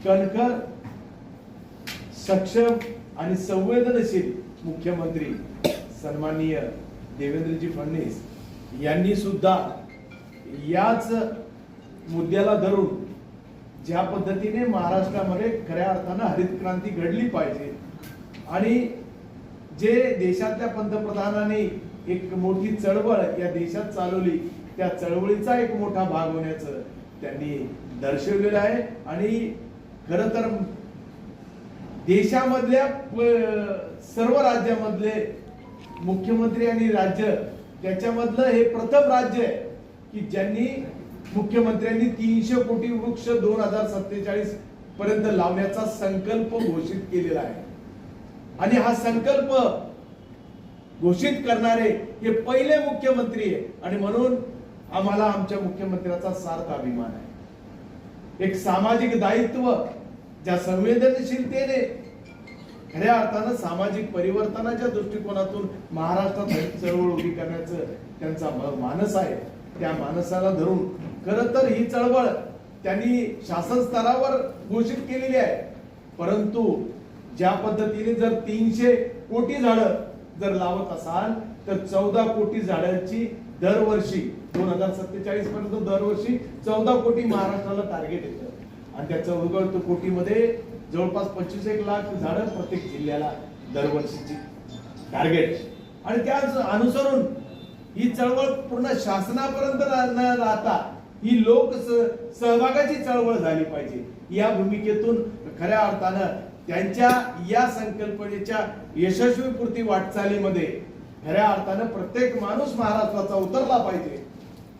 कणखर, सक्षम आणि संवेदनशील मुख्यमंत्री सन्माननीय देवेंद्रजी फडणवीस यांनी सुद्धा याच मुद्द्याला धरून ज्या पद्धतीने महाराष्ट्रामध्ये खऱ्या अर्थानं हरित क्रांती घडली पाहिजे आणि जे देशातल्या पंतप्रधानांनी एक मोठी चळवळ या देशात चालवली, त्या चळवळीचा एक मोठा भाग होण्याचं त्यांनी दर्शवलेलं आहे. आणि खरं तर देशामधल्या सर्व राज्यामधले मुख्यमंत्री आणि राज्य त्याच्यामधलं हे प्रथम राज्य आहे की ज्यांनी मुख्यमंत्र्यांनी 300 कोटी वृक्ष 2047 पर्यंत लावण्याचा संकल्प घोषित केलेला आहे. आणि हा संकल्प घोषित करणारे हे पहिले मुख्यमंत्री आहे आणि म्हणून आम्हाला आमच्या मुख्यमंत्र्याचा सार्थ अभिमान आहे. एक सामाजिक दायित्व, ज्या संवेदनशीलतेने खऱ्या अर्थानं सामाजिक परिवर्तनाच्या दृष्टिकोनातून महाराष्ट्रात चळवळ उभी करण्याचं त्यांचा मानस आहे, त्या मानसाला धरून खरं तर ही चळवळ त्यांनी शासन स्तरावर घोषित केलेली आहे. परंतु ज्या पद्धतीने जर 300 कोटी झाडं जर लावत असाल तर 14 कोटी झाडांची दरवर्षी 2047 पर्यंत दरवर्षी 14 कोटी महाराष्ट्राला टार्गेट येतं आणि त्या 14 कोटीमध्ये जवळपास 25 लाख झाडं प्रत्येक जिल्ह्याला दरवर्षीची टार्गेट. आणि त्याच अनुसरून ही चळवळ पूर्ण शासनापर्यंत न राहता ही लोक सहभागाची चळवळ झाली पाहिजे. या भूमिकेतून खऱ्या अर्थानं त्यांच्या या संकल्पनेच्या यशस्वी पूर्ती वाटचालीमध्ये खऱ्या अर्थानं प्रत्येक माणूस महाराष्ट्राचा उतरला पाहिजे,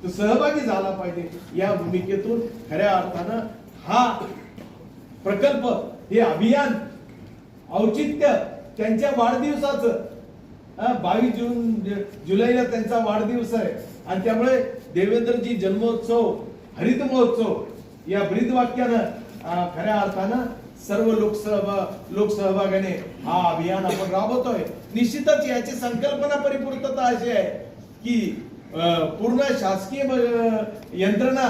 तो सहभागी झाला पाहिजे. या भूमिकेतून खऱ्या अर्थानं हा प्रकल्प, हे अभियान औचित्य त्यांच्या वाढदिवसाचं 22 जुलैला त्यांचा वाढदिवस आहे आणि त्यामुळे देवेंद्रजी जन्मोत्सव हरित महोत्सव या ब्रीद वाक्यानं खऱ्या अर्थानं सर्व लोकसहभागाने हा अभियान आपण राबवतोय. निश्चितच याची संकल्पना परिपूर्तता अशी आहे की पूर्ण शासकीय यंत्रणा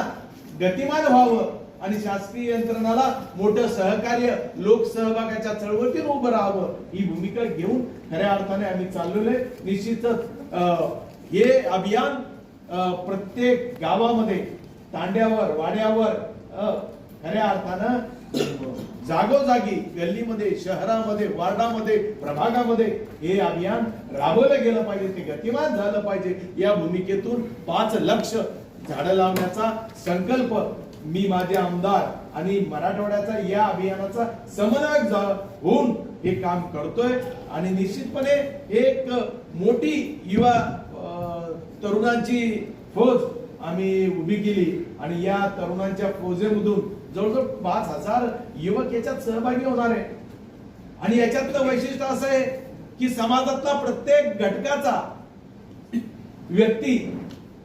गतिमान व्हावं आणि शासकीय यंत्रणाला मोठं सहकार्य लोकसहभागाच्या चळवळीतून उभं राहावं, ही भूमिका घेऊन खऱ्या अर्थाने आम्ही चाललेलो आहे. निश्चितच हे अभियान प्रत्येक गावामध्ये, तांड्यावर, वाड्यावर खऱ्या अर्थानं जागोजागी गल्लीमध्ये, शहरामध्ये, वार्डामध्ये, प्रभागामध्ये हे अभियान राबवलं गेलं पाहिजे, ते गतिमान झालं पाहिजे. या भूमिकेतून 5 लाख झाडं लावण्याचा संकल्प मी, माझे आमदार आणि मराठवाड्याचा या अभियानाचा समन्वयक होऊन हे काम करतोय. आणि निश्चितपणे एक मोठी युवा तरुणांची फौज आम्ही उभी केली आणि या तरुणांच्या फौजेमधून जवळजवळ 5000 युवक याच्यात सहभागी होणार आहे. आणि याच्यातलं वैशिष्ट्य असं आहे की समाजातला प्रत्येक घटकाचा व्यक्ती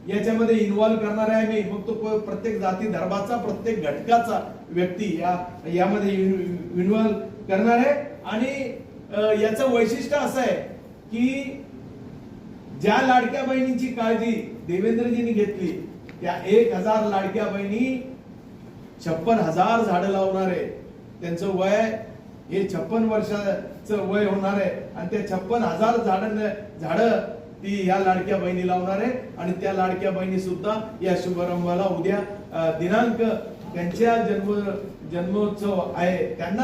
याच्यामध्ये इन्व्हॉल्व करणार आहे मी. मग तो प्रत्येक जाती धर्माचा, प्रत्येक घटकाचा व्यक्ती यामध्ये इन्व्हॉल्व करणार आहे. आणि याचं वैशिष्ट्य असं आहे की ज्या लाडक्या बहिणींची काळजी देवेंद्रजींनी घेतली, त्या 1000 लाडक्या बहिणी 56,000 झाडं लावणार आहे. त्यांचं वय हे 56 वर्षाचं वय होणार आहे आणि त्या 56,000 झाडं ती या लाडक्या बहिणी लावणार आहे. आणि त्या लाडक्या बहिणी सुद्धा या शुभारंभाला उद्या दिनांक त्यांच्या जन्मोत्सव आहे, त्यांना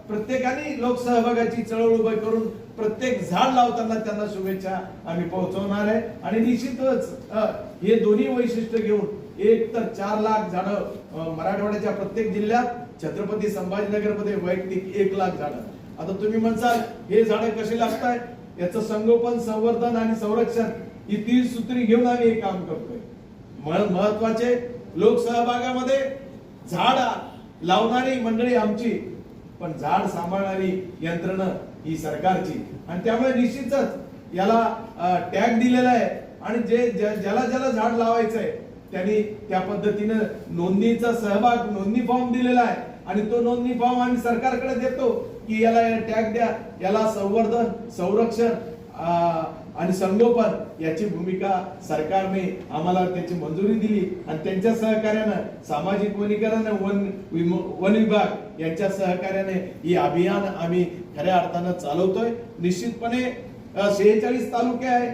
प्रत्येकाने लोकसहभागाची चळवळ उभी करून प्रत्येक झाड लावताना त्यांना शुभेच्छा आम्ही पोहोचवणार आहे. आणि निश्चितच हे दोन्ही वैशिष्ट्य घेऊन एक तर 4 लाख झाडं मराठवाड्याच्या प्रत्येक जिल्ह्यात, छत्रपती संभाजीनगरमध्ये वैयक्तिक 1 लाख झाडं. आता तुम्ही म्हणसाल हे झाडं कशी लागताय, याचं संगोपन, संवर्धन आणि संरक्षण ही 3 सूत्री घेऊन आम्ही हे काम करतोय. महत्वाचे लोकसहभागामध्ये झाड लावणारी मंडळी आमची, पण झाड सांभाळणारी यंत्रणा ही सरकारची. आणि त्यामुळे निश्चितच याला टॅग दिलेला आहे आणि ज्याला झाड लावायचंय त्यांनी त्या पद्धतीनं नोंदणीचा सहभाग, नोंदणी फॉर्म दिलेला आहे आणि तो नोंदणी फॉर्म आम्ही सरकारकडे देतो की याला टॅग द्या, याला संवर्धन, संरक्षण आणि संगोपन याची भूमिका सरकारने आम्हाला त्याची मंजुरी दिली आणि त्यांच्या सहकार्यानं सामाजिक वनीकरण वन विभाग यांच्या सहकार्याने ही अभियान आम्ही खऱ्या अर्थानं चालवतोय। निश्चितपणे 46 तालुके आहे,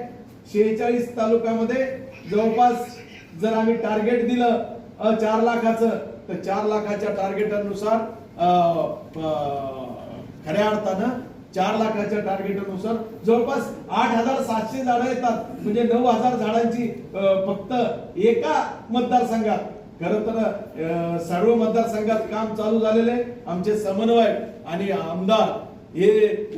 46 तालुक्यामध्ये जवळपास जर आम्ही टार्गेट दिलं 4 लाखाचं तर 4 लाखाच्या टार्गेटानुसार खऱ्या अर्थानं 4 लाखाच्या टार्गेटनुसार जवळपास 8,700 झाडं येतात, म्हणजे 9,000 झाडांची फक्त एका मतदारसंघात। खरं तर सर्व मतदारसंघात काम चालू झालेले आमचे समन्वयक आणि आमदार हे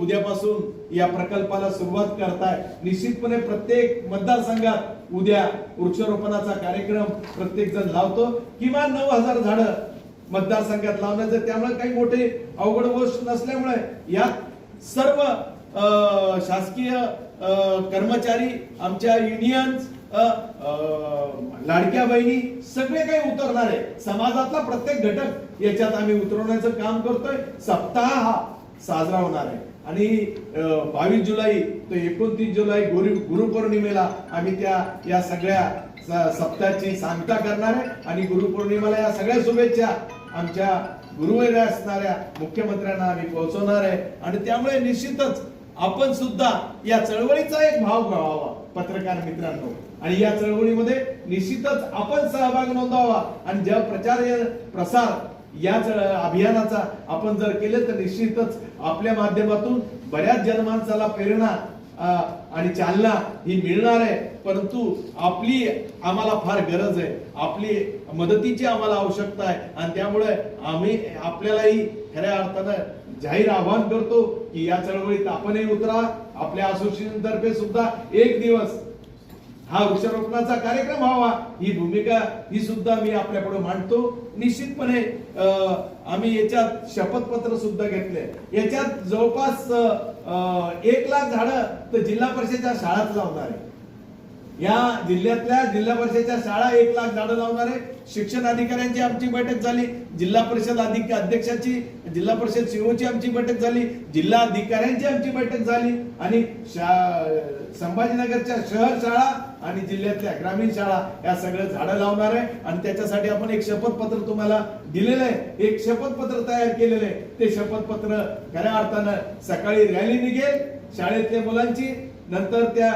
उद्यापासून या प्रकल्पाला सुरुवात करताय। निश्चितपणे प्रत्येक मतदारसंघात उद्या वृक्षारोपणाचा कार्यक्रम प्रत्येक जण लावतो, किमान 9,000 झाडं मतदारसंघात लावण्याचं। त्यामुळे काही मोठे अवघड गोष्ट नसल्यामुळे यात सर्व शासकीय कर्मचारी, आमच्या युनियन्स, लाडक्या बहिणी सगळे काही उतरणार आहे। समाजातला प्रत्येक घटक याच्यात आम्ही उतरवण्याचं काम करतोय। सप्ताह हा साजरा होणार आहे आणि 22 जुलै ते 29 जुलै गुरुपौर्णिमेला आम्ही या सगळ्या सप्ताहाची सांगता करणार आहे आणि गुरुपौर्णिमेला या सगळ्या शुभेच्छा आमच्या गुरुवारी असणाऱ्या मुख्यमंत्र्यांना आम्ही पोहोचवणार आहे। आणि त्यामुळे निश्चितच आपण सुद्धा या चळवळीचा एक भाग व्हावा पत्रकार मित्रांनो, आणि या चळवळीमध्ये निश्चितच आपण सहभाग नोंदवावा आणि ज्या प्रसार या अभियानाचा आपण जर केले तर निश्चितच आपल्या माध्यमातून बऱ्याच जनमानसाला प्रेरणा आणि चालना ही मिळणार आहे। परंतु आपली आम्हाला फार गरज आहे, आपली मदतीची आम्हाला आवश्यकता आहे आणि त्यामुळे आम्ही आपल्यालाही खऱ्या अर्थानं जाहीर आवाहन करतो की या चळवळीत आपणही उतरा। आपल्या असोसिएशन तर्फे सुद्धा एक दिवस हा वृक्षारोपणाचा कार्यक्रम व्हावा ही भूमिका ही सुद्धा मी आपल्यापुढे मांडतो। निश्चितपणे आम्ही याच्यात शपथपत्र सुद्धा घेतले, याच्यात जवळपास 1 लाख झाडं तर जिल्हा परिषदेच्या शाळाच लावणार आहे। या जिल्ह्यातल्या जिल्हा परिषदेच्या शाळा 1 लाख झाडं लावणार आहे। शिक्षण अधिकाऱ्यांची आमची बैठक झाली, जिल्हा परिषद अध्यक्षाची, जिल्हा परिषद सीओची आमची बैठक झाली, जिल्हा अधिकाऱ्यांची आमची बैठक झाली आणि संभाजीनगरच्या शहर शाळा आणि जिल्ह्यातल्या ग्रामीण शाळा या सगळं झाडं लावणार आहे। आणि त्याच्यासाठी आपण एक शपथपत्र तुम्हाला दिलेलं आहे, एक शपथपत्र तयार केलेलं आहे। ते शपथपत्र खऱ्या अर्थानं सकाळी रॅली निघेल शाळेतल्या मुलांची, नंतर त्या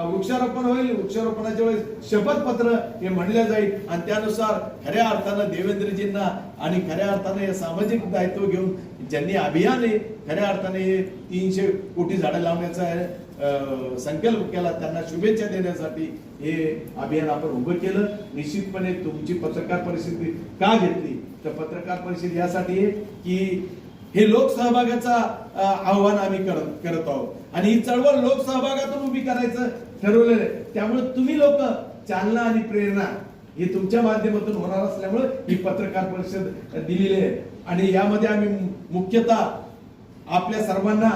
वृक्षारोपण होईल, वृक्षारोपणाच्या वेळेस शपथपत्र हे म्हणलं जाईल आणि त्यानुसार खऱ्या अर्थानं देवेंद्रजींना आणि खऱ्या अर्थानं हे सामाजिक दायित्व घेऊन ज्यांनी अभियान आहे खऱ्या अर्थाने 300 कोटी झाडं लावण्याचा संकल्प केला त्यांना शुभेच्छा देण्यासाठी हे अभियान आपण उभं केलं। निश्चितपणे तुमची पत्रकार परिषद का घेतली तर पत्रकार परिषद यासाठी आहे की हे लोकसहभागाचा आव्हान आम्ही करत आहोत आणि ही चळवळ लोकसहभागातून उभी करायचं ठरवलेलं आहे। त्यामुळे तुम्ही लोक चालना आणि प्रेरणा हे तुमच्या माध्यमातून होणार असल्यामुळे ही पत्रकार परिषद दिलेली आहे आणि यामध्ये आम्ही मुख्यतः आपल्या सर्वांना